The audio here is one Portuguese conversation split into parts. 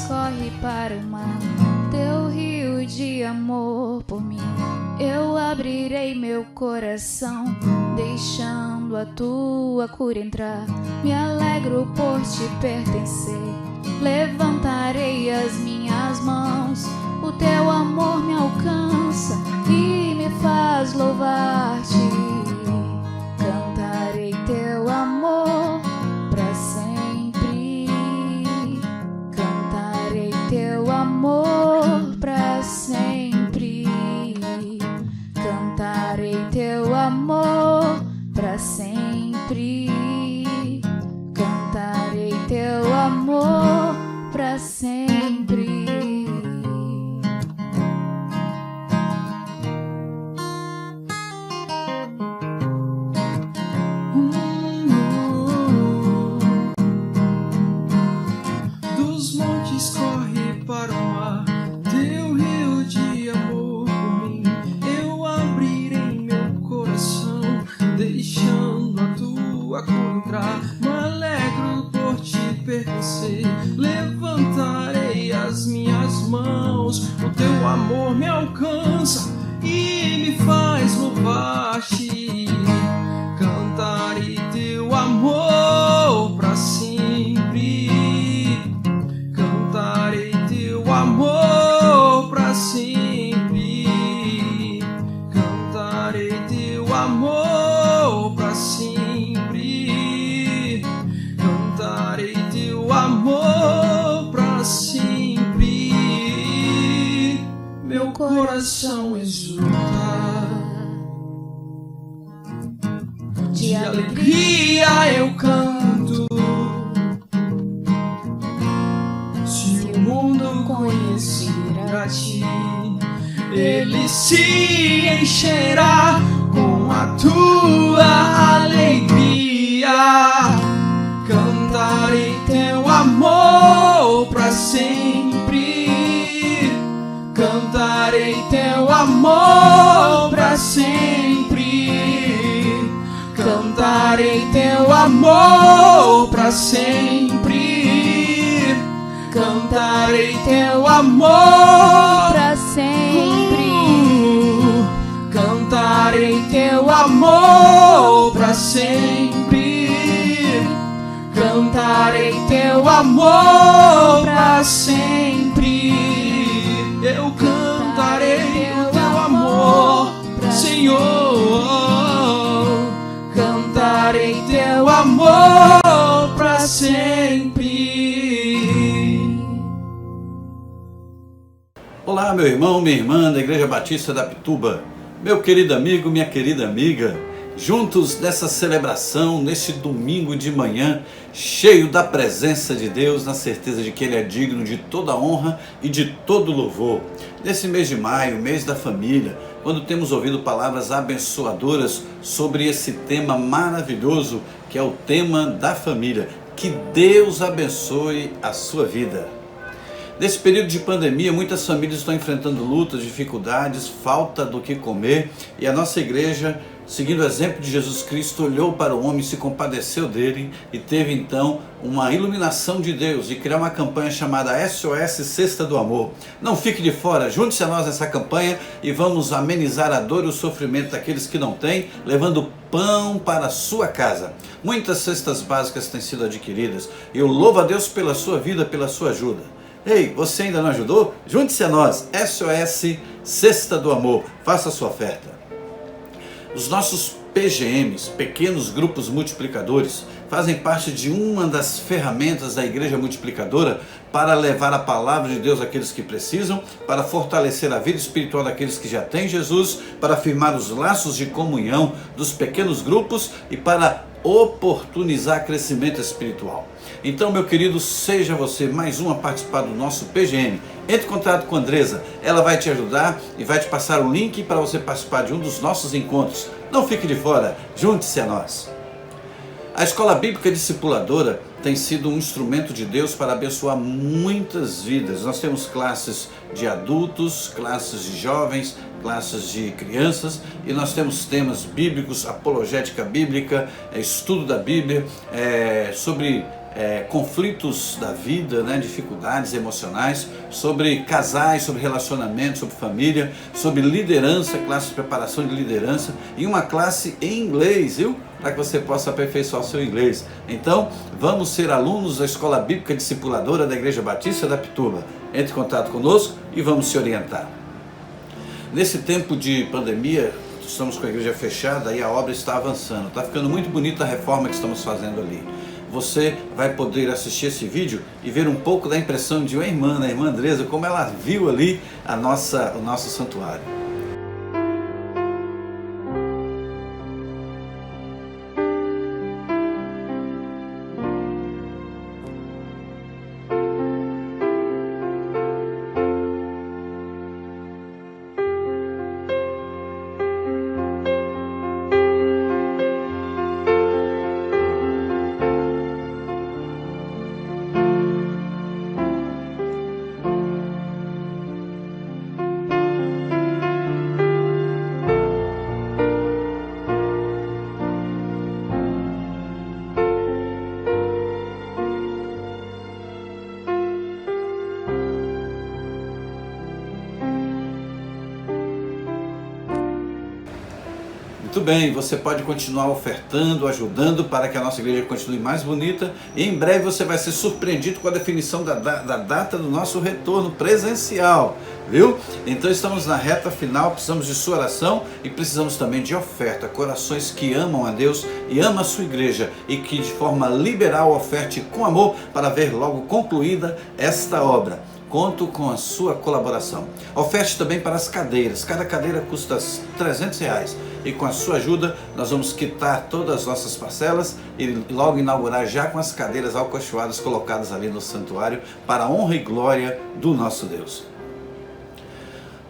corre para o mar, teu rio de amor por mim. Eu abrirei meu coração, deixando a tua cura entrar. Me alegro por te pertencer, levantarei as minhas mãos. O teu amor me alcança e me faz louvar-te. Cantarei teu amor pra sempre. Cantarei teu amor pra sempre. Cantarei teu amor pra sempre. Cantarei teu amor pra sempre. Dos montes corre para o mar, teu rio de amor por mim. Eu abrirei meu coração, deixando a tua cura entrar. Me alegro por te pertencer, levantarei as minhas mãos. O teu amor me alcança e me faz louvar-te. Cantarei teu amor pra sempre. Cantarei teu amor pra sempre. Cantarei teu amor pra sempre. Cantarei teu amor pra sempre. Meu coração exulta, de alegria eu canto. Se o mundo conhecer a ti, ele se encherá com a tua alegria. Cantarei teu amor pra sempre. Cantarei teu amor pra sempre. Cantarei teu amor pra sempre. Cantarei teu amor Pra sempre. Cantarei teu amor pra sempre. Cantarei teu amor pra sempre. Eu cantarei o teu amor, Senhor. Cantarei teu amor pra sempre. Olá, meu irmão, minha irmã da Igreja Batista da Pituba, meu querido amigo, minha querida amiga, juntos nessa celebração, nesse domingo de manhã, cheio da presença de Deus, na certeza de que Ele é digno de toda honra e de todo louvor. Nesse mês de maio, mês da família, quando temos ouvido palavras abençoadoras sobre esse tema maravilhoso, que é o tema da família, que Deus abençoe a sua vida. Nesse período de pandemia, muitas famílias estão enfrentando lutas, dificuldades, falta do que comer, e a nossa igreja, seguindo o exemplo de Jesus Cristo, olhou para o homem, se compadeceu dele e teve então uma iluminação de Deus e criar uma campanha chamada SOS Cesta do Amor. Não fique de fora, junte-se a nós nessa campanha e vamos amenizar a dor e o sofrimento daqueles que não têm, levando pão para a sua casa. Muitas cestas básicas têm sido adquiridas e eu louvo a Deus pela sua vida, pela sua ajuda. Ei, você ainda não ajudou? Junte-se a nós, SOS Cesta do Amor, faça a sua oferta. Os nossos PGMs, pequenos grupos multiplicadores, fazem parte de uma das ferramentas da Igreja Multiplicadora para levar a palavra de Deus àqueles que precisam, para fortalecer a vida espiritual daqueles que já têm Jesus, para firmar os laços de comunhão dos pequenos grupos e para oportunizar crescimento espiritual. Então, meu querido, seja você mais um a participar do nosso PGM. Entre em contato com a Andresa, ela vai te ajudar e vai te passar o link para você participar de um dos nossos encontros. Não fique de fora, junte-se a nós. A Escola Bíblica Discipuladora tem sido um instrumento de Deus para abençoar muitas vidas. Nós temos classes de adultos, classes de jovens, classes de crianças, e nós temos temas bíblicos, apologética bíblica, estudo da Bíblia, sobre conflitos da vida, né, dificuldades emocionais, sobre casais, sobre relacionamento, sobre família, sobre liderança, classe de preparação de liderança e uma classe em inglês, viu? Para que você possa aperfeiçoar o seu inglês. Então, vamos ser alunos da Escola Bíblica Discipuladora da Igreja Batista da Pituba. Entre em contato conosco e vamos se orientar. Nesse tempo de pandemia, estamos com a igreja fechada e a obra está avançando. Está ficando muito bonita a reforma que estamos fazendo ali. Você vai poder assistir esse vídeo e ver um pouco da impressão de uma irmã, a irmã Andresa, como ela viu ali o nosso santuário. Muito bem, você pode continuar ofertando, ajudando para que a nossa igreja continue mais bonita e em breve você vai ser surpreendido com a definição da data do nosso retorno presencial, viu? Então estamos na reta final, precisamos de sua oração e precisamos também de oferta, corações que amam a Deus e amam a sua igreja e que de forma liberal oferte com amor para ver logo concluída esta obra. Conto com a sua colaboração. Oferte também para as cadeiras. Cada cadeira custa R$300 e com a sua ajuda nós vamos quitar todas as nossas parcelas e logo inaugurar já com as cadeiras alcochoadas colocadas ali no santuário para a honra e glória do nosso Deus.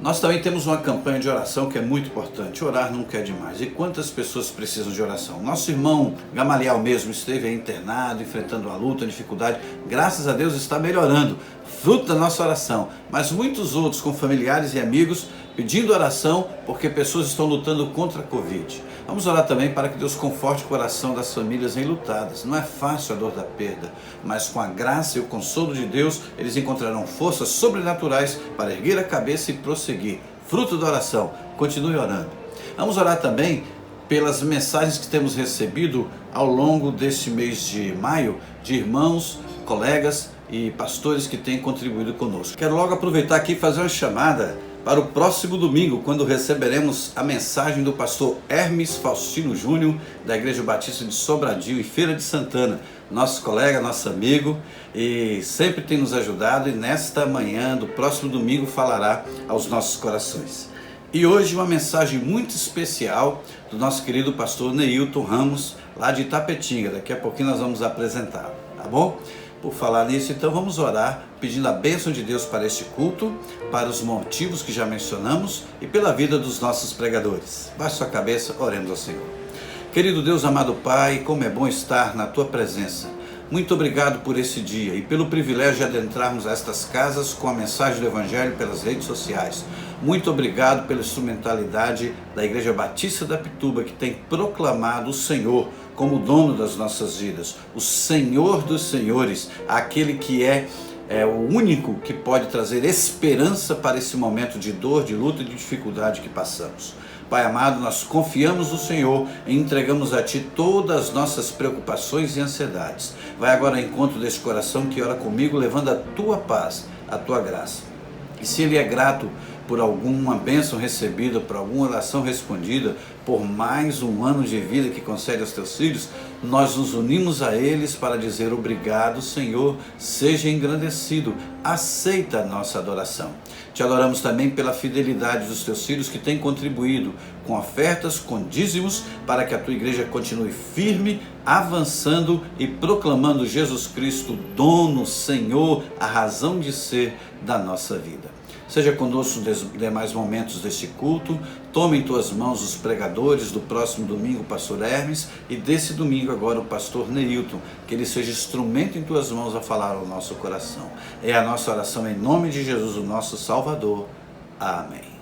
Nós também temos uma campanha de oração que é muito importante. Orar nunca é demais. E quantas pessoas precisam de oração? Nosso irmão Gamaliel mesmo esteve aí internado, enfrentando a luta, a dificuldade. Graças a Deus está melhorando, fruto da nossa oração. Mas muitos outros com familiares e amigos pedindo oração porque pessoas estão lutando contra a Covid. Vamos orar também para que Deus conforte o coração das famílias enlutadas. Não é fácil a dor da perda, mas com a graça e o consolo de Deus, eles encontrarão forças sobrenaturais para erguer a cabeça e prosseguir. Fruto da oração, continue orando. Vamos orar também pelas mensagens que temos recebido ao longo deste mês de maio, de irmãos, colegas e pastores que têm contribuído conosco. Quero logo aproveitar aqui e fazer uma chamada para o próximo domingo, quando receberemos a mensagem do pastor Hermes Faustino Júnior, da Igreja Batista de Sobradinho e Feira de Santana, nosso colega, nosso amigo, e sempre tem nos ajudado, e nesta manhã do próximo domingo falará aos nossos corações. E hoje uma mensagem muito especial do nosso querido pastor Neilton Ramos, lá de Itapetinga. Daqui a pouquinho nós vamos apresentá-lo, tá bom? Por falar nisso, então vamos orar, pedindo a bênção de Deus para este culto, para os motivos que já mencionamos e pela vida dos nossos pregadores. Baixe sua cabeça, oremos ao Senhor. Querido Deus, amado Pai, como é bom estar na Tua presença. Muito obrigado por esse dia e pelo privilégio de adentrarmos estas casas com a mensagem do Evangelho pelas redes sociais. Muito obrigado pela instrumentalidade da Igreja Batista da Pituba, que tem proclamado o Senhor como dono das nossas vidas, o Senhor dos Senhores, aquele que é o único que pode trazer esperança para esse momento de dor, de luta e de dificuldade que passamos. Pai amado, nós confiamos no Senhor e entregamos a Ti todas as nossas preocupações e ansiedades. Vai agora ao encontro deste coração que ora comigo, levando a Tua paz, a Tua graça. E se ele é grato por alguma bênção recebida, por alguma oração respondida, por mais um ano de vida que concede aos teus filhos, nós nos unimos a eles para dizer obrigado, Senhor, seja engrandecido, aceita a nossa adoração. Te adoramos também pela fidelidade dos teus filhos que têm contribuído com ofertas, com dízimos, para que a tua igreja continue firme, avançando e proclamando Jesus Cristo, dono, Senhor, a razão de ser da nossa vida. Seja conosco nos demais momentos deste culto. Tome em tuas mãos os pregadores do próximo domingo, o pastor Hermes, e desse domingo agora o pastor Neilton, que ele seja instrumento em tuas mãos a falar ao nosso coração. É a nossa oração em nome de Jesus, o nosso Salvador. Amém.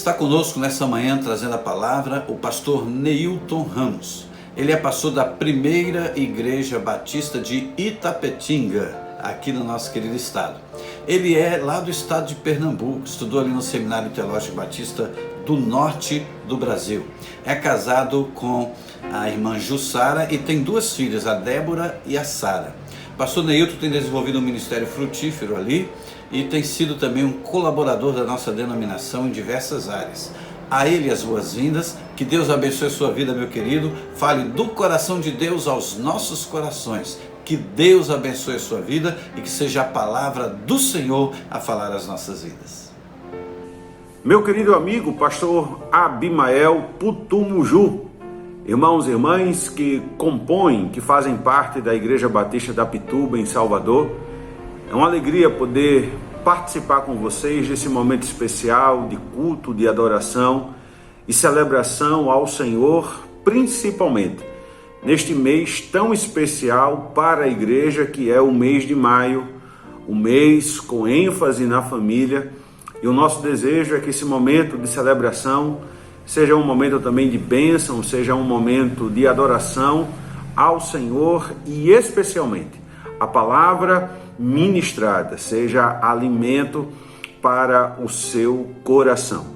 Está conosco nessa manhã trazendo a palavra o pastor Neilton Ramos. Ele é pastor da Primeira Igreja Batista de Itapetinga, aqui no nosso querido estado. Ele é lá do estado de Pernambuco, estudou ali no Seminário Teológico Batista do norte do Brasil. É casado com a irmã Jussara e tem duas filhas, a Débora e a Sara. Pastor Neilton tem desenvolvido um ministério frutífero ali e tem sido também um colaborador da nossa denominação em diversas áreas. A ele as boas-vindas, que Deus abençoe a sua vida, meu querido. Fale do coração de Deus aos nossos corações. Que Deus abençoe a sua vida e que seja a palavra do Senhor a falar às nossas vidas. Meu querido amigo, pastor Abimael Putumuju, irmãos e irmãs que compõem, que fazem parte da Igreja Batista da Pituba, em Salvador, é uma alegria poder participar com vocês desse momento especial de culto, de adoração e celebração ao Senhor, principalmente neste mês tão especial para a igreja, que é o mês de maio, o mês com ênfase na família. E o nosso desejo é que esse momento de celebração seja um momento também de bênção, seja um momento de adoração ao Senhor e especialmente a palavra ministrada seja alimento para o seu coração.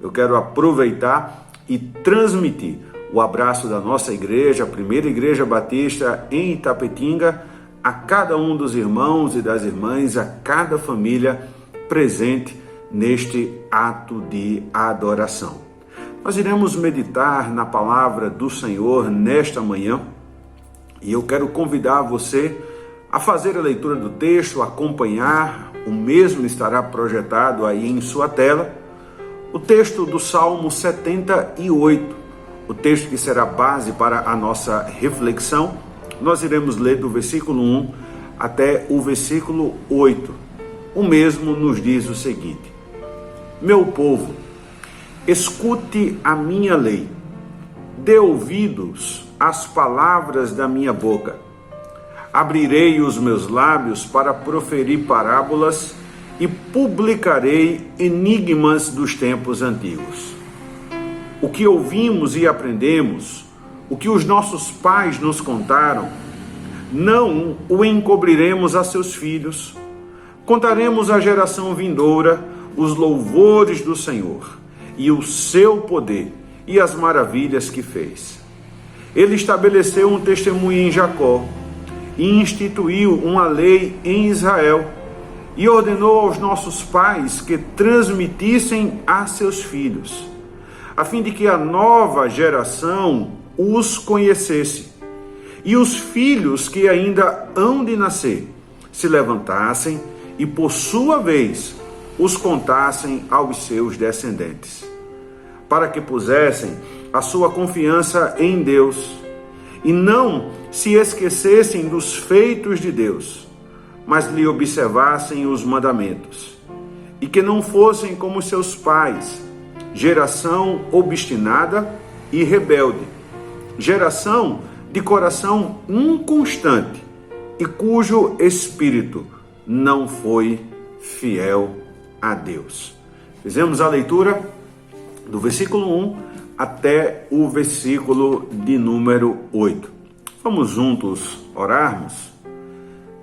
Eu quero aproveitar e transmitir o abraço da nossa igreja, a Primeira Igreja Batista em Itapetinga, a cada um dos irmãos e das irmãs, a cada família presente neste ato de adoração. Nós iremos meditar na palavra do Senhor nesta manhã e eu quero convidar você a fazer a leitura do texto, acompanhar, o mesmo estará projetado aí em sua tela, o texto do Salmo 78, o texto que será base para a nossa reflexão. Nós iremos ler do versículo 1 até o versículo 8. O mesmo nos diz o seguinte: Meu povo, escute a minha lei, dê ouvidos às palavras da minha boca. Abrirei os meus lábios para proferir parábolas e publicarei enigmas dos tempos antigos. O que ouvimos e aprendemos, o que os nossos pais nos contaram, não o encobriremos a seus filhos. Contaremos à geração vindoura os louvores do Senhor e o seu poder e as maravilhas que fez. Ele estabeleceu um testemunho em Jacó e instituiu uma lei em Israel e ordenou aos nossos pais que transmitissem a seus filhos, a fim de que a nova geração os conhecesse e os filhos que ainda hão de nascer se levantassem e, por sua vez, os contassem aos seus descendentes, para que pusessem a sua confiança em Deus e não se esquecessem dos feitos de Deus, mas lhe observassem os mandamentos, e que não fossem como seus pais, geração obstinada e rebelde, geração de coração inconstante e cujo espírito não foi fiel a Deus. Fizemos a leitura do versículo 1 até o versículo de número 8. Vamos juntos orarmos?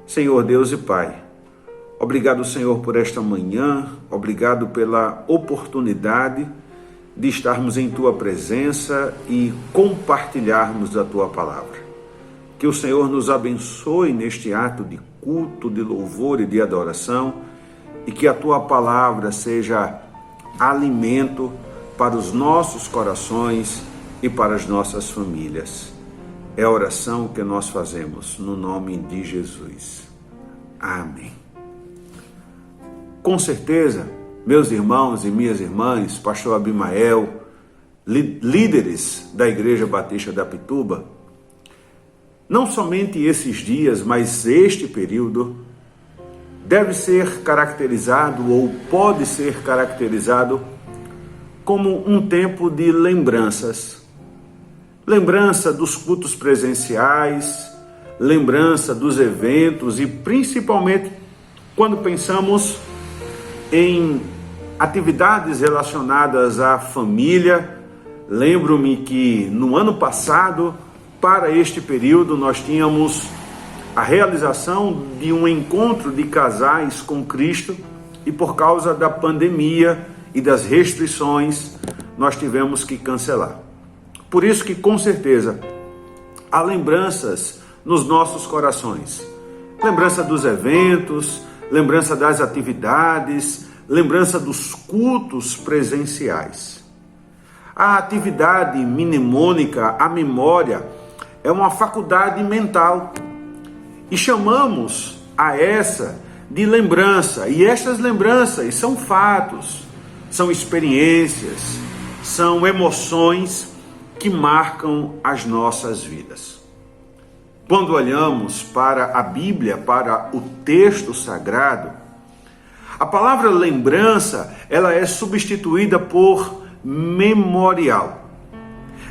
Senhor Deus e Pai, obrigado, Senhor, por esta manhã, obrigado pela oportunidade de estarmos em Tua presença e compartilharmos da Tua palavra. Que o Senhor nos abençoe neste ato de culto, de louvor e de adoração, e que a Tua palavra seja alimento para os nossos corações e para as nossas famílias. É a oração que nós fazemos no nome de Jesus. Amém. Com certeza, meus irmãos e minhas irmãs, pastor Abimael, líderes da Igreja Batista da Pituba, não somente esses dias, mas este período deve ser caracterizado ou pode ser caracterizado como um tempo de lembranças. Lembrança dos cultos presenciais, lembrança dos eventos e principalmente quando pensamos em atividades relacionadas à família. Lembro-me que no ano passado, para este período, nós tínhamos a realização de um encontro de casais com Cristo e por causa da pandemia e das restrições, nós tivemos que cancelar. Por isso que, com certeza, há lembranças nos nossos corações. Lembrança dos eventos, lembrança das atividades, lembrança dos cultos presenciais. A atividade mnemônica, a memória, é uma faculdade mental. E chamamos a essa de lembrança. E estas lembranças são fatos, são experiências, são emoções que marcam as nossas vidas. Quando olhamos para a Bíblia, para o texto sagrado, a palavra lembrança, ela é substituída por memorial.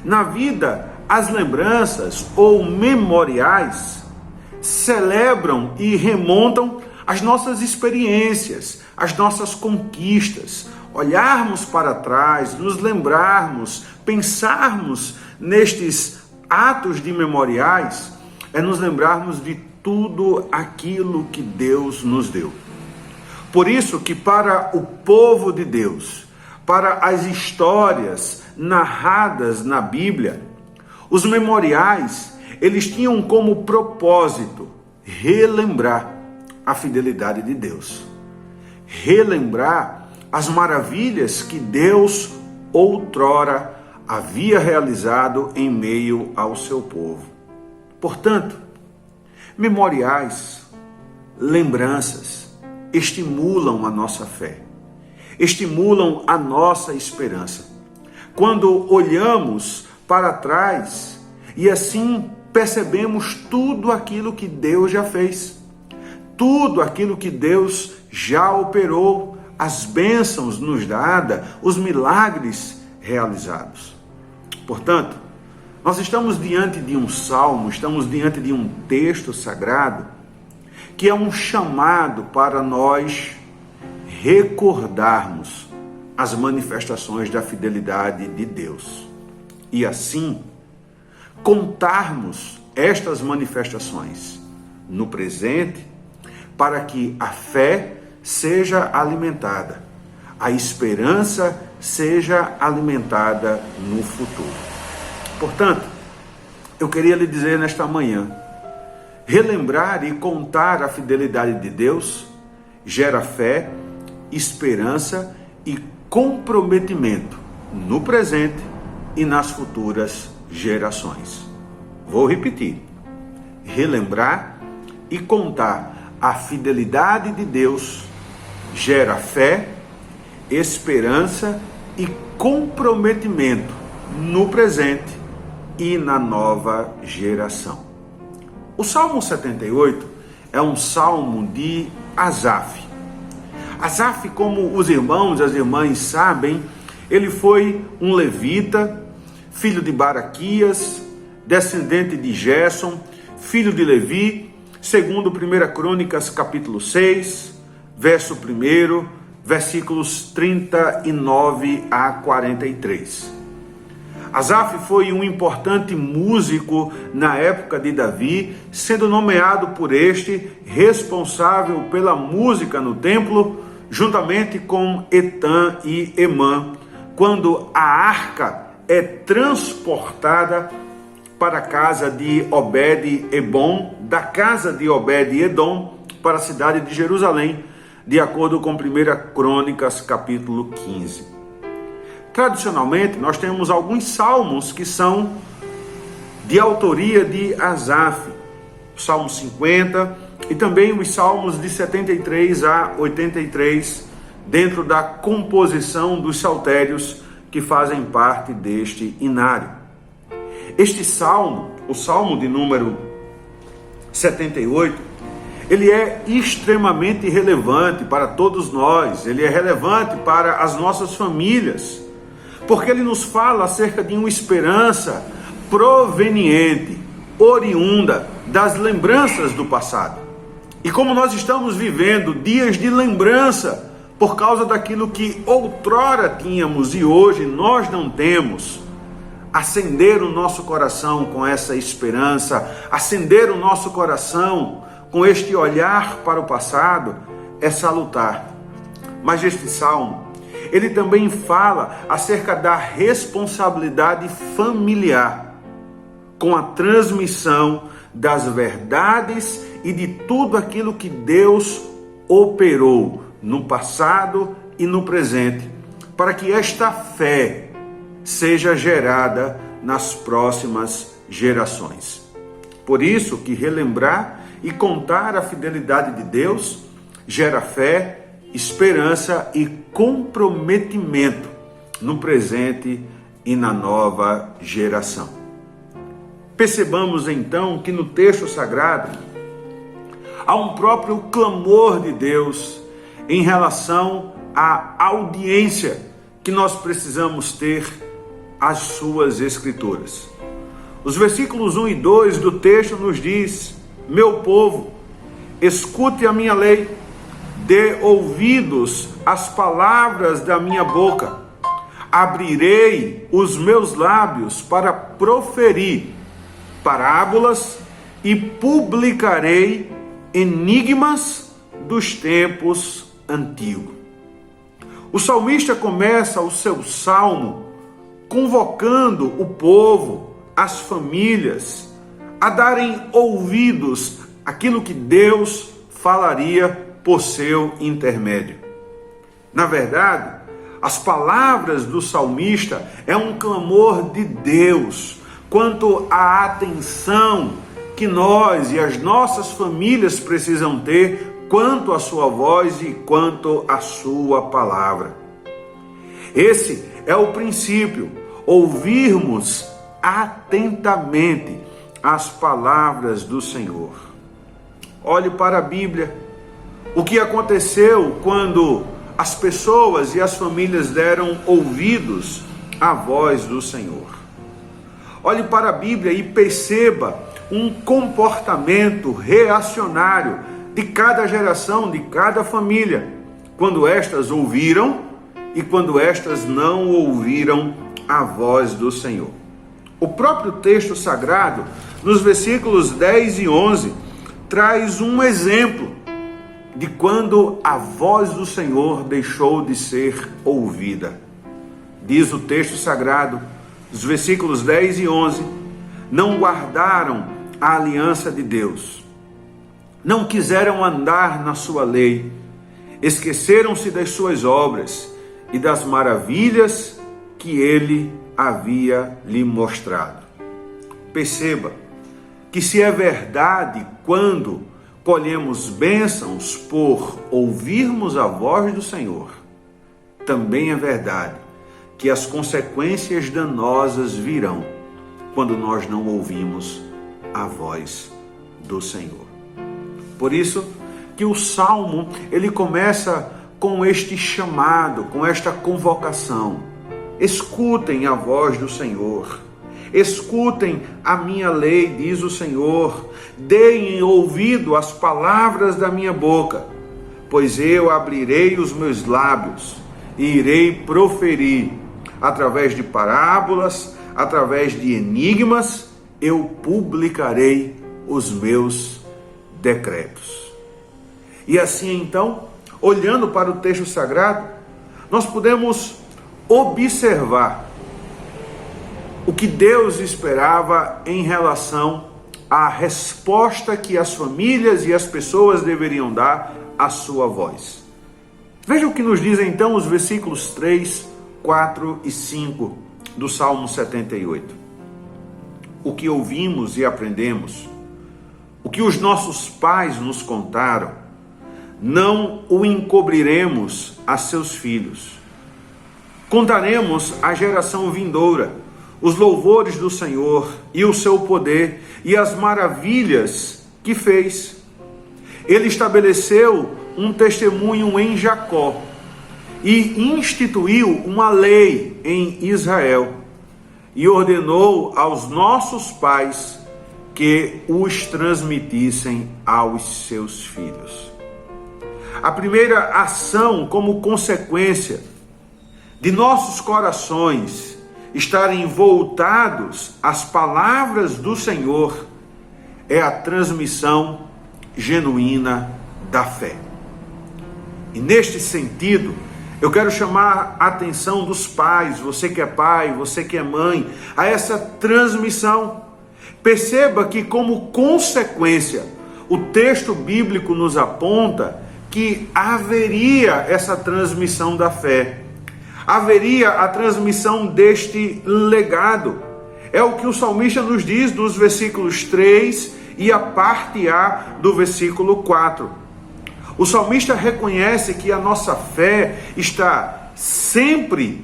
Na vida, as lembranças ou memoriais celebram e remontam as nossas experiências, as nossas conquistas. Olharmos para trás, nos lembrarmos, pensarmos nestes atos de memoriais, é nos lembrarmos de tudo aquilo que Deus nos deu. Por isso que para o povo de Deus, para as histórias narradas na Bíblia, os memoriais, eles tinham como propósito relembrar a fidelidade de Deus. Relembrar as maravilhas que Deus outrora havia realizado em meio ao seu povo. Portanto, memoriais, lembranças, estimulam a nossa fé, estimulam a nossa esperança. Quando olhamos para trás e assim percebemos tudo aquilo que Deus já fez, tudo aquilo que Deus já operou, as bênçãos nos dadas, os milagres realizados. Portanto, nós estamos diante de um salmo, estamos diante de um texto sagrado, que é um chamado para nós recordarmos as manifestações da fidelidade de Deus. E assim, contarmos estas manifestações no presente, para que a fé seja alimentada, a esperança seja alimentada no futuro. Portanto, eu queria lhe dizer nesta manhã, relembrar e contar a fidelidade de Deus gera fé, esperança e comprometimento no presente e nas futuras gerações. Vou repetir. Relembrar e contar a fidelidade de Deus gera fé, esperança e comprometimento no presente e na nova geração. O Salmo 78 é um salmo de Asaf. Asaf, como os irmãos e as irmãs sabem, ele foi um levita, filho de Baraquias, descendente de Gerson, filho de Levi, segundo 1 Crônicas capítulo 6, verso 1, versículos 39 a 43. Asaf foi um importante músico na época de Davi, sendo nomeado por este responsável pela música no templo, juntamente com Etã e Emã, quando a arca é transportada para a casa de Obed-Edom, da casa de Obed-Edom para a cidade de Jerusalém, de acordo com 1 Crônicas capítulo 15. Tradicionalmente, nós temos alguns salmos que são de autoria de Asaf, o Salmo 50 e também os salmos de 73 a 83, dentro da composição dos saltérios que fazem parte deste inário. Este salmo, o salmo de número 78, ele é extremamente relevante para todos nós, ele é relevante para as nossas famílias, porque ele nos fala acerca de uma esperança proveniente, oriunda das lembranças do passado. E como nós estamos vivendo dias de lembrança por causa daquilo que outrora tínhamos e hoje nós não temos, acender o nosso coração com essa esperança, acender o nosso coração com este olhar para o passado, é salutar. Mas este salmo, ele também fala acerca da responsabilidade familiar, com a transmissão das verdades e de tudo aquilo que Deus operou no passado e no presente, para que esta fé seja gerada nas próximas gerações. Por isso que relembrar e contar a fidelidade de Deus gera fé, esperança e comprometimento no presente e na nova geração. Percebamos então que no texto sagrado há um próprio clamor de Deus em relação à audiência que nós precisamos ter às suas escrituras. Os versículos 1 e 2 do texto nos diz: meu povo, escute a minha lei, dê ouvidos às palavras da minha boca. Abrirei os meus lábios para proferir parábolas e publicarei enigmas dos tempos antigos. O salmista começa o seu salmo convocando o povo, as famílias, a darem ouvidos àquilo que Deus falaria por seu intermédio. Na verdade, as palavras do salmista é um clamor de Deus quanto à atenção que nós e as nossas famílias precisam ter quanto à sua voz e quanto à sua palavra. Esse é o princípio, ouvirmos atentamente as palavras do Senhor. Olhe para a Bíblia. O que aconteceu quando as pessoas e as famílias deram ouvidos à voz do Senhor? Olhe para a Bíblia e perceba um comportamento reacionário de cada geração, de cada família, quando estas ouviram e quando estas não ouviram a voz do Senhor. O próprio texto sagrado, nos versículos 10 e 11, traz um exemplo de quando a voz do Senhor deixou de ser ouvida. Diz o texto sagrado, os versículos 10 e 11, não guardaram a aliança de Deus, não quiseram andar na sua lei, esqueceram-se das suas obras e das maravilhas que ele havia lhe mostrado. Perceba que se é verdade quando colhemos bênçãos por ouvirmos a voz do Senhor, também é verdade que as consequências danosas virão quando nós não ouvimos a voz do Senhor. Por isso que o Salmo, ele começa com este chamado, com esta convocação. Escutem a voz do Senhor. Escutem a minha lei, diz o Senhor. Deem ouvido às palavras da minha boca, pois eu abrirei os meus lábios e irei proferir, através de parábolas, através de enigmas, eu publicarei os meus decretos. E assim então, olhando para o texto sagrado, nós podemos observar o que Deus esperava em relação à resposta que as famílias e as pessoas deveriam dar à sua voz. Veja o que nos dizem então os versículos 3, 4 e 5 do Salmo 78. O que ouvimos e aprendemos, o que os nossos pais nos contaram, não o encobriremos a seus filhos. Contaremos à geração vindoura os louvores do Senhor e o seu poder e as maravilhas que fez. Ele estabeleceu um testemunho em Jacó e instituiu uma lei em Israel e ordenou aos nossos pais que os transmitissem aos seus filhos. A primeira ação como consequência de nossos corações estarem voltados às palavras do Senhor é a transmissão genuína da fé. E neste sentido, eu quero chamar a atenção dos pais, você que é pai, você que é mãe, a essa transmissão. Perceba que, como consequência, o texto bíblico nos aponta que haveria essa transmissão da fé. Haveria a transmissão deste legado. É o que o salmista nos diz nos versículos 3 e a parte A do versículo 4. O salmista reconhece que a nossa fé está sempre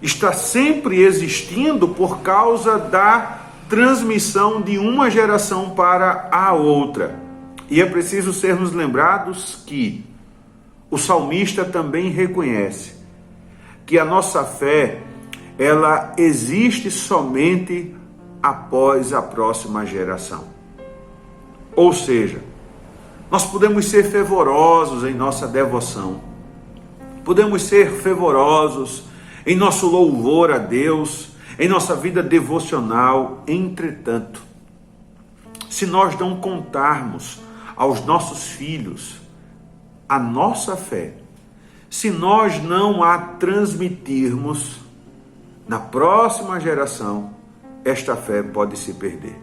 existindo por causa da transmissão de uma geração para a outra. E é preciso sermos lembrados que o salmista também reconhece que a nossa fé, ela existe somente após a próxima geração. Ou seja, nós podemos ser fervorosos em nossa devoção, podemos ser fervorosos em nosso louvor a Deus, em nossa vida devocional. Entretanto, se nós não contarmos aos nossos filhos a nossa fé, se nós não a transmitirmos na próxima geração, esta fé pode se perder.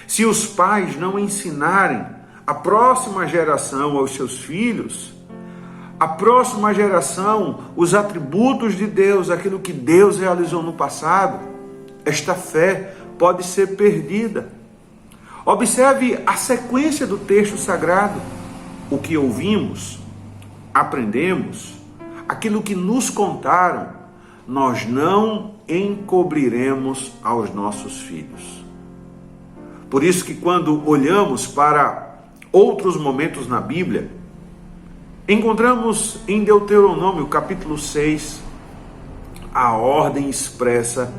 Se os pais não ensinarem a próxima geração aos seus filhos, a próxima geração, os atributos de Deus, aquilo que Deus realizou no passado, esta fé pode ser perdida. Observe a sequência do texto sagrado. O que ouvimos, aprendemos, aquilo que nos contaram, nós não encobriremos aos nossos filhos. Por isso que quando olhamos para outros momentos na Bíblia, encontramos em Deuteronômio capítulo 6 a ordem expressa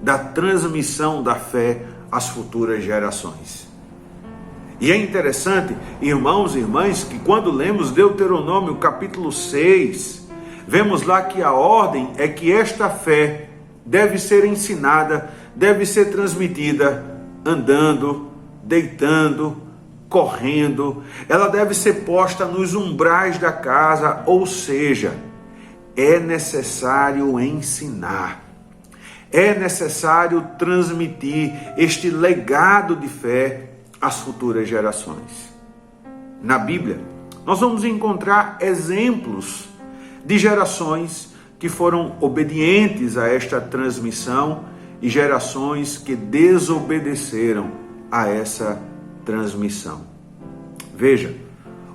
da transmissão da fé às futuras gerações. E é interessante, irmãos e irmãs, que quando lemos Deuteronômio capítulo 6, vemos lá que a ordem é que esta fé deve ser ensinada, deve ser transmitida andando, deitando, correndo, ela deve ser posta nos umbrais da casa, ou seja, é necessário ensinar, é necessário transmitir este legado de fé às futuras gerações. Na Bíblia, nós vamos encontrar exemplos de gerações que foram obedientes a esta transmissão e gerações que desobedeceram a essa transmissão. Veja,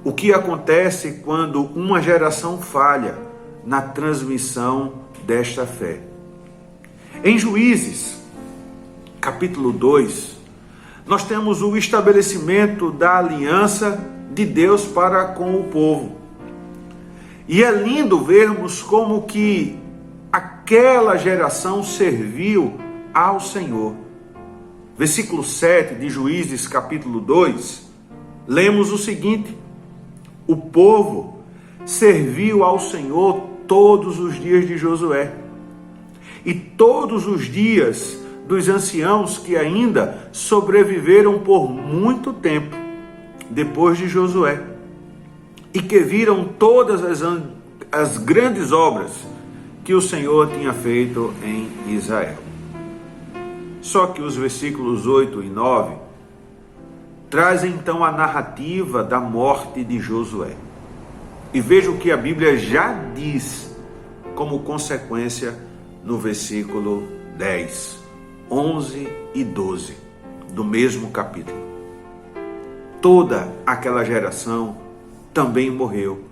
o que acontece quando uma geração falha na transmissão desta fé. Em Juízes, capítulo 2, nós temos o estabelecimento da aliança de Deus para com o povo. E é lindo vermos como que aquela geração serviu ao Senhor. Versículo 7 de Juízes capítulo 2, lemos o seguinte: o povo serviu ao Senhor todos os dias de Josué, e todos os dias dos anciãos que ainda sobreviveram por muito tempo depois de Josué, e que viram todas as grandes obras que o Senhor tinha feito em Israel. Só que os versículos 8 e 9 trazem então a narrativa da morte de Josué. E veja o que a Bíblia já diz como consequência no versículo 10, 11 e 12 do mesmo capítulo. Toda aquela geração também morreu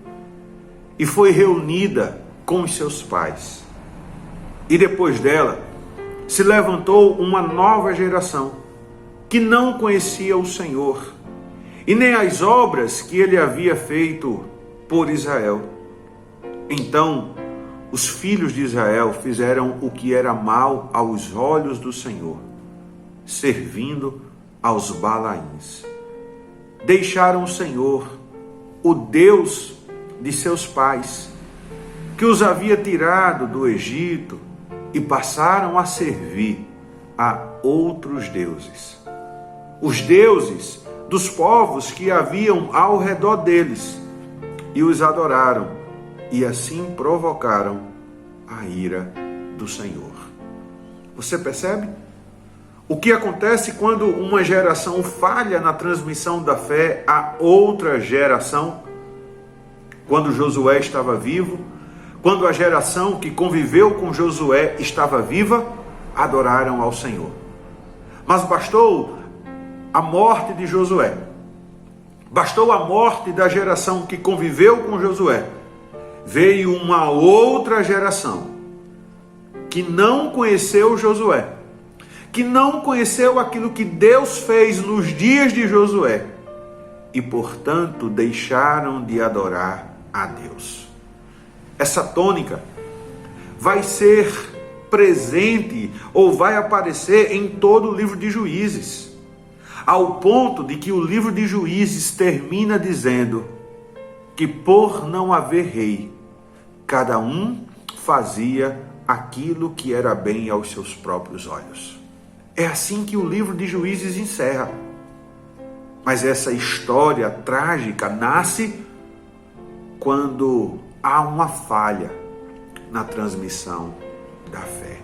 e foi reunida com os seus pais. E depois dela se levantou uma nova geração que não conhecia o Senhor e nem as obras que ele havia feito por Israel. Então, os filhos de Israel fizeram o que era mal aos olhos do Senhor, servindo aos Balaíns. Deixaram o Senhor o Deus de seus pais, que os havia tirado do Egito, e passaram a servir a outros deuses. Os deuses dos povos que haviam ao redor deles, e os adoraram, e assim provocaram a ira do Senhor. Você percebe? O que acontece quando uma geração falha na transmissão da fé a outra geração? Quando Josué estava vivo, quando a geração que conviveu com Josué estava viva, adoraram ao Senhor. Mas bastou a morte de Josué, bastou a morte da geração que conviveu com Josué, veio uma outra geração que não conheceu Josué, que não conheceu aquilo que Deus fez nos dias de Josué e, portanto, deixaram de adorar a Deus. Essa tônica vai ser presente ou vai aparecer em todo o livro de Juízes, ao ponto de que o livro de Juízes termina dizendo que, por não haver rei, cada um fazia aquilo que era bem aos seus próprios olhos. É assim que o livro de Juízes encerra. Mas essa história trágica nasce quando há uma falha na transmissão da fé.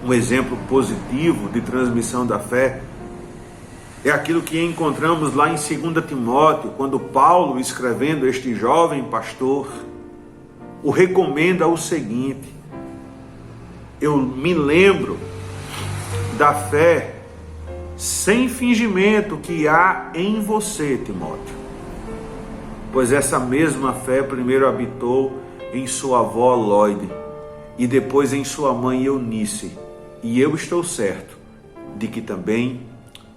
Um exemplo positivo de transmissão da fé é aquilo que encontramos lá em 2 Timóteo, quando Paulo, escrevendo este jovem pastor, o recomenda o seguinte: eu me lembro da fé sem fingimento que há em você, Timóteo, pois essa mesma fé primeiro habitou em sua avó Loide e depois em sua mãe Eunice, e eu estou certo de que também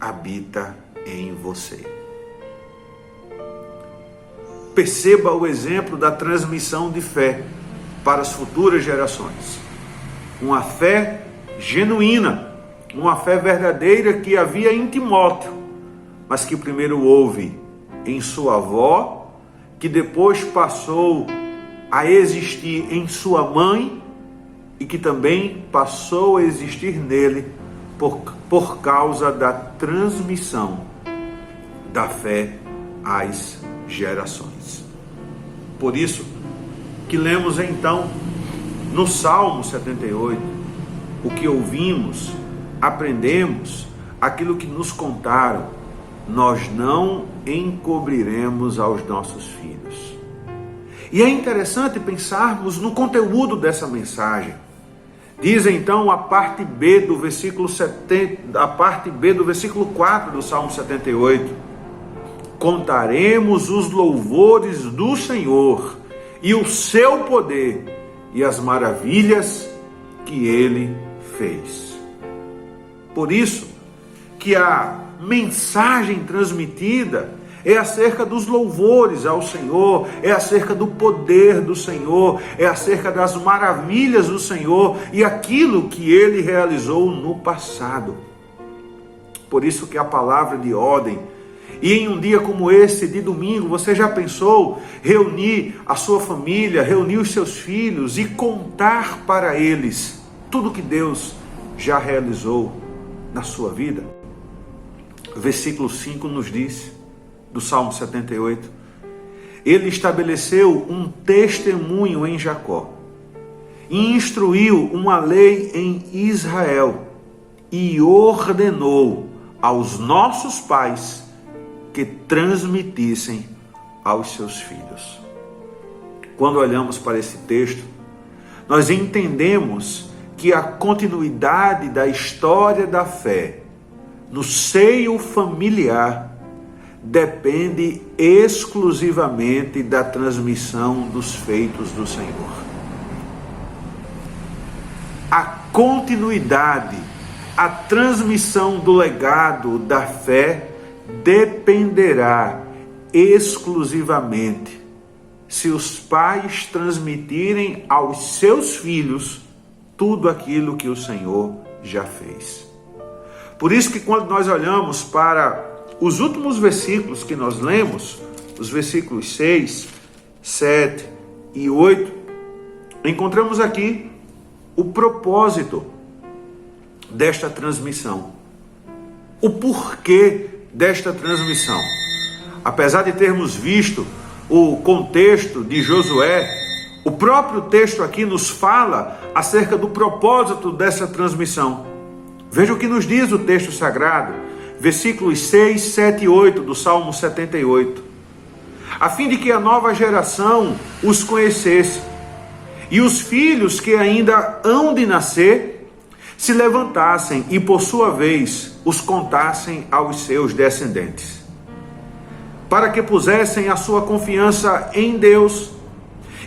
habita em você. Perceba o exemplo da transmissão de fé para as futuras gerações. Uma fé genuína, uma fé verdadeira que havia em Timóteo, mas que primeiro houve em sua avó, que depois passou a existir em sua mãe e que também passou a existir nele por causa da transmissão da fé às gerações. Por isso que lemos então no Salmo 78, o que ouvimos, aprendemos, aquilo que nos contaram, nós não encobriremos aos nossos filhos. E é interessante pensarmos no conteúdo dessa mensagem. Diz então a parte B do versículo 4 do Salmo 78. Contaremos os louvores do Senhor e o seu poder e as maravilhas que ele fez. Por isso que a mensagem transmitida é acerca dos louvores ao Senhor, é acerca do poder do Senhor, é acerca das maravilhas do Senhor e aquilo que ele realizou no passado. Por isso que a palavra de ordem, e em um dia como esse, de domingo, você já pensou reunir a sua família, reunir os seus filhos e contar para eles tudo que Deus já realizou na sua vida? Versículo 5 nos diz, do Salmo 78, ele estabeleceu um testemunho em Jacó e instruiu uma lei em Israel e ordenou aos nossos pais que transmitissem aos seus filhos. Quando olhamos para esse texto, nós entendemos que a continuidade da história da fé no seio familiar depende exclusivamente da transmissão dos feitos do Senhor. A continuidade, a transmissão do legado da fé dependerá exclusivamente se os pais transmitirem aos seus filhos tudo aquilo que o Senhor já fez. Por isso que quando nós olhamos para os últimos versículos que nós lemos os versículos 6, 7 e 8, encontramos aqui o propósito desta transmissão, o porquê desta transmissão. Apesar de termos visto o contexto de Josué, o próprio texto aqui nos fala acerca do propósito dessa transmissão. Veja o que nos diz o texto sagrado, versículos 6, 7 e 8 do Salmo 78. A fim de que a nova geração os conhecesse, e os filhos que ainda hão de nascer se levantassem e, por sua vez, os contassem aos seus descendentes, para que pusessem a sua confiança em Deus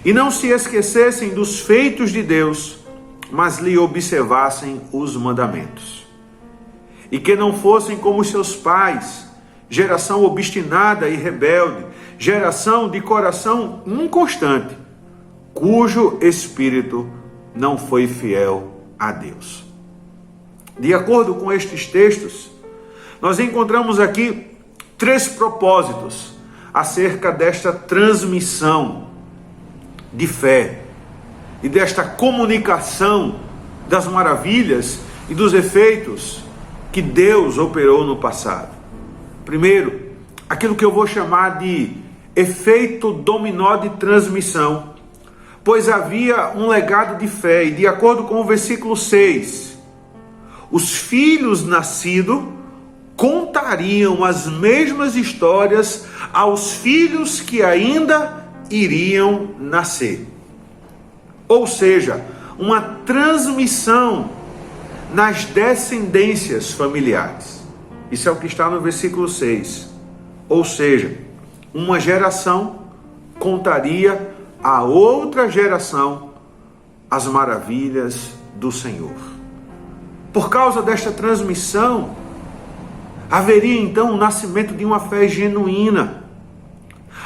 e não se esquecessem dos feitos de Deus, mas lhe observassem os mandamentos. E que não fossem como seus pais, geração obstinada e rebelde, geração de coração inconstante, cujo espírito não foi fiel a Deus. De acordo com estes textos, nós encontramos aqui 3 propósitos acerca desta transmissão de fé e desta comunicação das maravilhas e dos efeitos que Deus operou no passado. Primeiro, aquilo que eu vou chamar de efeito dominó de transmissão, pois havia um legado de fé, e de acordo com o versículo 6, os filhos nascidos contariam as mesmas histórias aos filhos que ainda iriam nascer. Ou seja, uma transmissão nas descendências familiares. Isso é o que está no versículo 6. Ou seja, uma geração contaria a outra geração as maravilhas do Senhor. Por causa desta transmissão, haveria então o nascimento de uma fé genuína.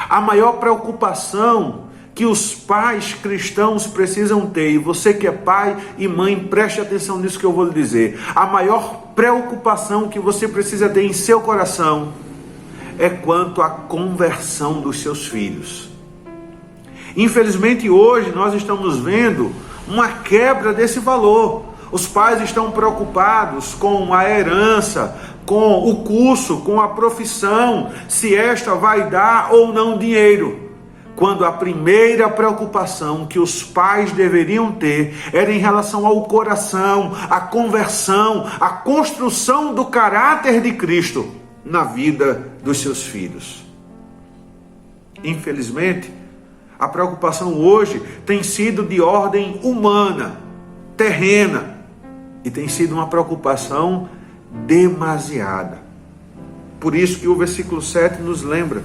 A maior preocupação que os pais cristãos precisam ter, e você que é pai e mãe, preste atenção nisso que eu vou lhe dizer, a maior preocupação que você precisa ter em seu coração é quanto à conversão dos seus filhos. Infelizmente hoje nós estamos vendo uma quebra desse valor. Os pais estão preocupados com a herança, com o curso, com a profissão, se esta vai dar ou não dinheiro, quando a primeira preocupação que os pais deveriam ter era em relação ao coração, à conversão, à construção do caráter de Cristo na vida dos seus filhos. Infelizmente, a preocupação hoje tem sido de ordem humana, terrena, e tem sido uma preocupação demasiada. Por isso que o versículo 7 nos lembra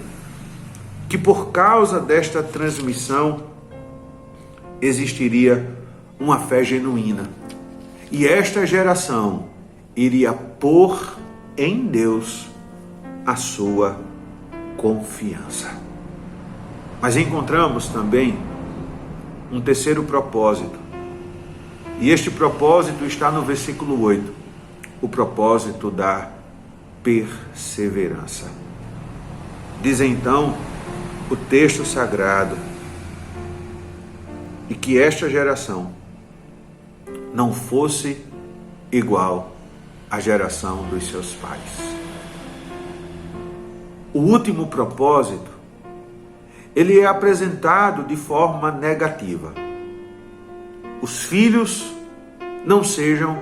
que por causa desta transmissão existiria uma fé genuína. E esta geração iria pôr em Deus a sua confiança. Mas encontramos também um terceiro propósito. E este propósito está no versículo 8. O propósito da perseverança. Diz então o texto sagrado, e que esta geração não fosse igual à geração dos seus pais. O último propósito, ele é apresentado de forma negativa. Os filhos não sejam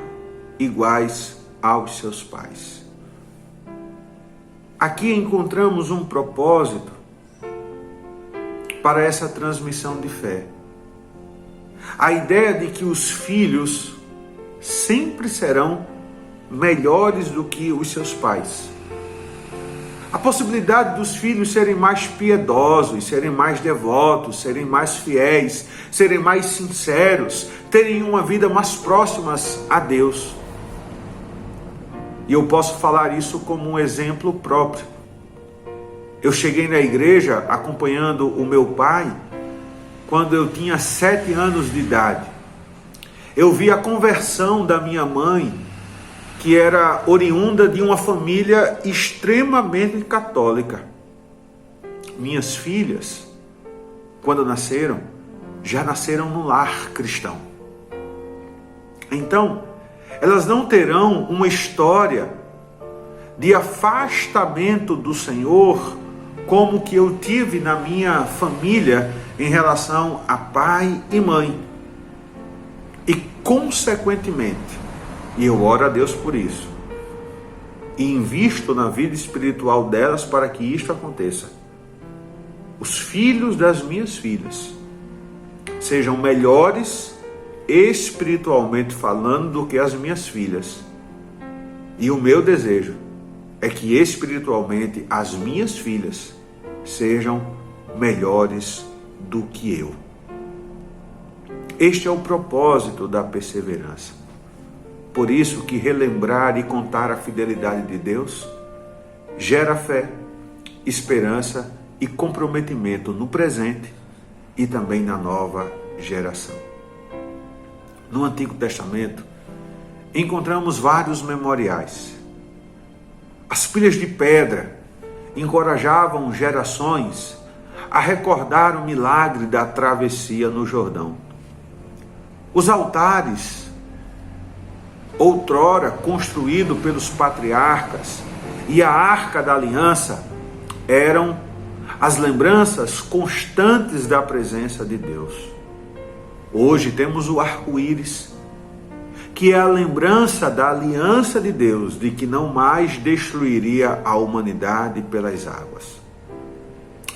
iguais aos seus pais. Aqui encontramos um propósito para essa transmissão de fé. A ideia de que os filhos sempre serão melhores do que os seus pais. A possibilidade dos filhos serem mais piedosos, serem mais devotos, serem mais fiéis, serem mais sinceros, terem uma vida mais próxima a Deus. E eu posso falar isso como um exemplo próprio. Eu cheguei na igreja acompanhando o meu pai quando eu tinha 7 anos de idade. Eu vi a conversão da minha mãe, que era oriunda de uma família extremamente católica. minhas filhas, quando nasceram, já nasceram no lar cristão. Então, elas não terão uma história de afastamento do Senhor como que eu tive na minha família em relação a pai e mãe. E, consequentemente, e eu oro a Deus por isso, e invisto na vida espiritual delas para que isto aconteça, os filhos das minhas filhas sejam melhores espiritualmente falando do que as minhas filhas. E o meu desejo é que espiritualmente as minhas filhas sejam melhores do que eu. Este é o propósito da perseverança. Por isso que relembrar e contar a fidelidade de Deus gera fé, esperança e comprometimento no presente e também na nova geração. No Antigo Testamento, encontramos vários memoriais. As pilhas de pedra encorajavam gerações a recordar o milagre da travessia no Jordão. Os altares, outrora construídos pelos patriarcas, e a Arca da Aliança eram as lembranças constantes da presença de Deus. Hoje temos o arco-íris, que é a lembrança da aliança de Deus, de que não mais destruiria a humanidade pelas águas.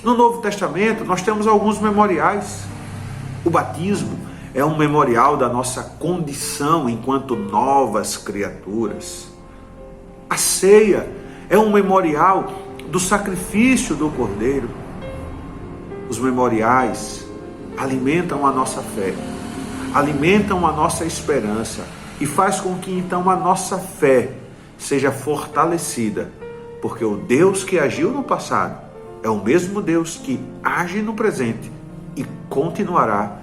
No Novo Testamento, nós temos alguns memoriais. O batismo é um memorial da nossa condição enquanto novas criaturas. A ceia é um memorial do sacrifício do Cordeiro. Os memoriais alimentam a nossa fé, alimentam a nossa esperança e faz com que então a nossa fé seja fortalecida, porque o Deus que agiu no passado é o mesmo Deus que age no presente e continuará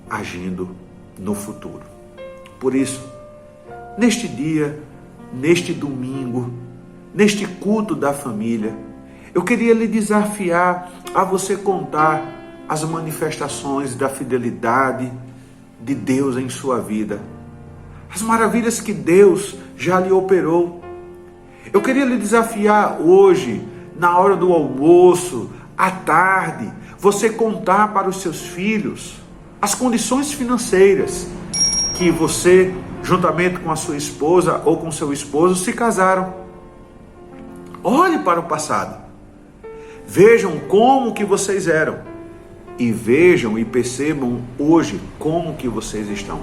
agindo no futuro. Por isso, neste dia, neste domingo, neste culto da família, eu queria lhe desafiar a você contar as manifestações da fidelidade de Deus em sua vida, as maravilhas que Deus já lhe operou. Eu queria lhe desafiar hoje, na hora do almoço, à tarde, você contar para os seus filhos as condições financeiras que você, juntamente com a sua esposa ou com seu esposo, se casaram. Olhe para o passado. Vejam como que vocês eram. E vejam e percebam hoje como que vocês estão.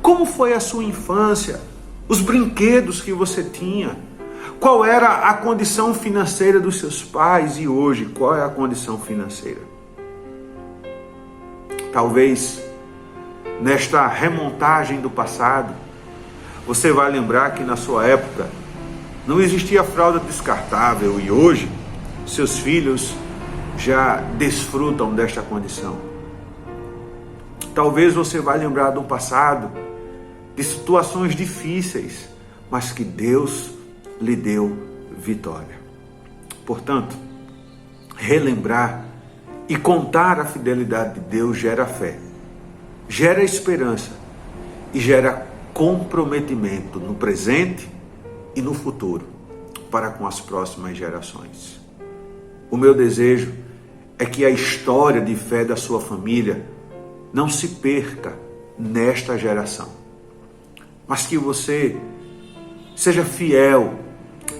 Como foi a sua infância? Os brinquedos que você tinha? Qual era a condição financeira dos seus pais? E hoje, qual é a condição financeira? Talvez, nesta remontagem do passado, você vai lembrar que na sua época não existia fralda descartável e hoje seus filhos já desfrutam desta condição. Talvez você vai lembrar do passado, de situações difíceis, mas que Deus lhe deu vitória. Portanto, relembrar e contar a fidelidade de Deus gera fé, gera esperança e gera comprometimento no presente e no futuro para com as próximas gerações. O meu desejo é que a história de fé da sua família não se perca nesta geração, mas que você seja fiel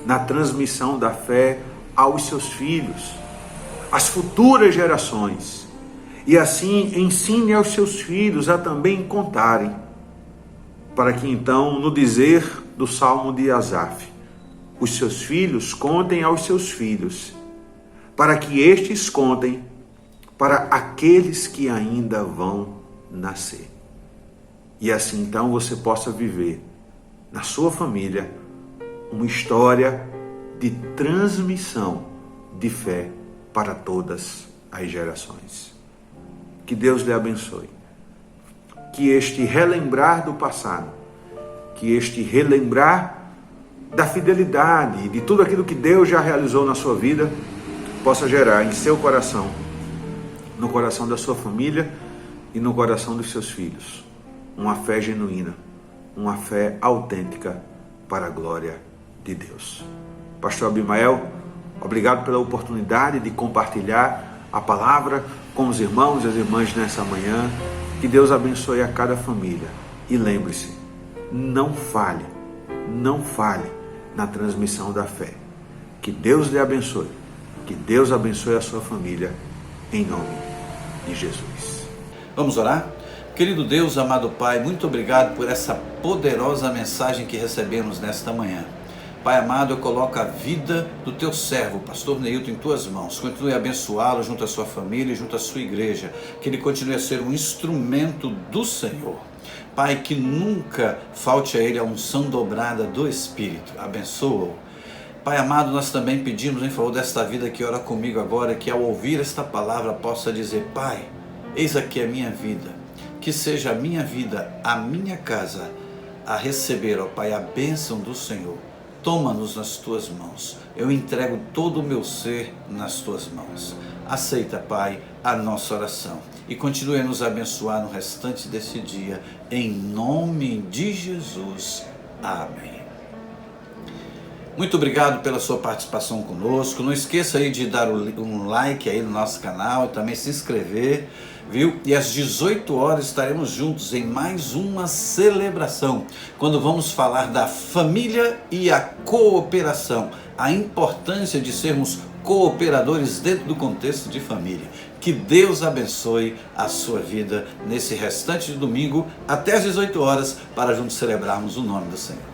na transmissão da fé aos seus filhos, às futuras gerações, e assim ensine aos seus filhos a também contarem, para que então, no dizer do Salmo de Asaf, os seus filhos contem aos seus filhos, para que estes contem para aqueles que ainda vão nascer. E assim então você possa viver na sua família uma história de transmissão de fé para todas as gerações. Que Deus lhe abençoe. Que este relembrar do passado, que este relembrar da fidelidade, de tudo aquilo que Deus já realizou na sua vida, possa gerar em seu coração, no coração da sua família e no coração dos seus filhos, uma fé genuína, uma fé autêntica para a glória de Deus. Pastor Abimael, obrigado pela oportunidade de compartilhar a palavra com os irmãos e as irmãs nessa manhã. Que Deus abençoe a cada família. E lembre-se, não falhe na transmissão da fé. Que Deus lhe abençoe. Que Deus abençoe a sua família, em nome de Jesus. Vamos orar? Querido Deus, amado Pai, muito obrigado por essa poderosa mensagem que recebemos nesta manhã. Pai amado, eu coloco a vida do teu servo, pastor Neilton, em tuas mãos. Continue a abençoá-lo junto à sua família e junto à sua igreja. Que ele continue a ser um instrumento do Senhor. Pai, que nunca falte a ele a unção dobrada do Espírito. Abençoa-o. Pai amado, nós também pedimos em favor desta vida que ora comigo agora, que ao ouvir esta palavra possa dizer: Pai, eis aqui a minha vida. Que seja a minha vida, a minha casa, a receber, ó Pai, a bênção do Senhor. Toma-nos nas tuas mãos. Eu entrego todo o meu ser nas tuas mãos. Aceita, Pai, a nossa oração. E continue a nos abençoar no restante desse dia. Em nome de Jesus. Amém. Muito obrigado pela sua participação conosco. Não esqueça aí de dar um like aí no nosso canal e também se inscrever, viu? E às 18 horas estaremos juntos em mais uma celebração, quando vamos falar da família e a cooperação, a importância de sermos cooperadores dentro do contexto de família. Que Deus abençoe a sua vida nesse restante de domingo até às 18 horas para juntos celebrarmos o nome do Senhor.